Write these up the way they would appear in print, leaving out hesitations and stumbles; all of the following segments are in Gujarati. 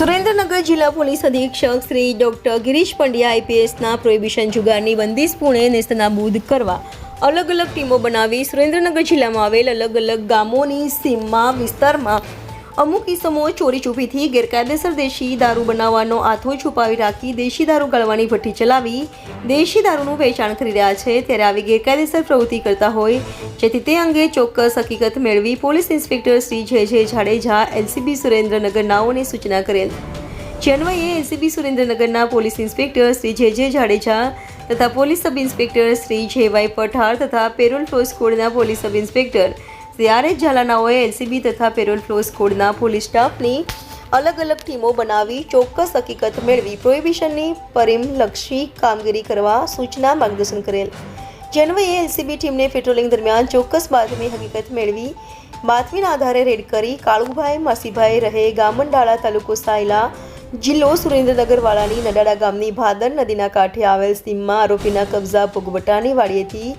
સુરેન્દ્રનગર જિલ્લા પોલીસ અધિક્ષક શ્રી ડોક્ટર ગિરીશ પંડ્યા આઈપીએસના પ્રોહિબિશન જુગારની બંદીશપૂર્ણે નેસ્તનાબૂદ કરવા અલગ અલગ ટીમો બનાવી સુરેન્દ્રનગર જિલ્લામાં આવેલ અલગ અલગ ગામોની સીમમાં વિસ્તારમાં અમુક ઇસમો ચોરી છુપીથી ગેરકાયદેસર દેશી દારૂ બનાવવાનો આથો છુપાવી રાખી દેશી દારૂ ગાળવાની ભઠ્ઠી ચલાવી દેશી દારૂનું વેચાણ કરી રહ્યા છે। ત્યારે આવી ગેરકાયદેસર પ્રવૃત્તિ કરતા હોય જેથી તે અંગે ચોક્કસ હકીકત મેળવી police inspector Shri J Jadeja LCB Surendranagar નાઓને સૂચના કરેલ। જે અન્વયે એલસીબી સુરેન્દ્રનગરના police inspector Shri J Jadeja તથા police sub inspector Shri J Y Pathar તથા પેરોલ ફ્લો સ્કોડના police sub inspector Shri R H. ઝાલાનાઓએ એલસીબી તથા પેરોલ ફ્લો સ્કોડના પોલીસ સ્ટાફની અલગ અલગ ટીમો બનાવી ચોક્કસ હકીકત મેળવી પ્રોહિબિશનની પરિમલક્ષી કામગીરી કરવા સૂચના માર્ગદર્શન કરેલ। જે અન્વયે એલસીબી ટીમને પેટ્રોલિંગ દરમિયાન ચોક્કસ બાતમી હકીકત મેળવી બાતમીના આધારે રેડ કરી કાળુભાઈ માસીભાઈ રહે ગામંડાળા તાલુકો સાયલા જિલ્લો સુરેન્દ્રનગરવાળાની નડાડા ગામની ભાદર નદીના કાંઠે આવેલ સીમમાં આરોપીના કબજા ભોગવટાની વાડીએથી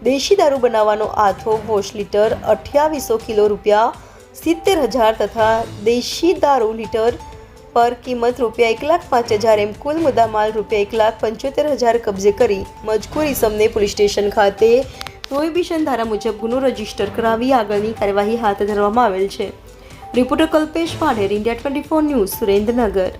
દેશી દારૂ બનાવવાનો આથો 20 લીટર 2800 કિલો ₹70,000 તથા દેશી દારૂ લીટર પર કિંમત ₹1,05,000 એમ કુલ મુદ્દામાલ ₹1,75,000 કબજે કરી મજકૂર ઇસમને પોલીસ સ્ટેશન ખાતે પ્રોહિબિશન ધારા મુજબ ગુનો રજીસ્ટર કરાવી આગળની કાર્યવાહી હાથ ધરવામાં આવેલ છે। Reporter Kalpesh Padher, India 24 news, Surendranagar.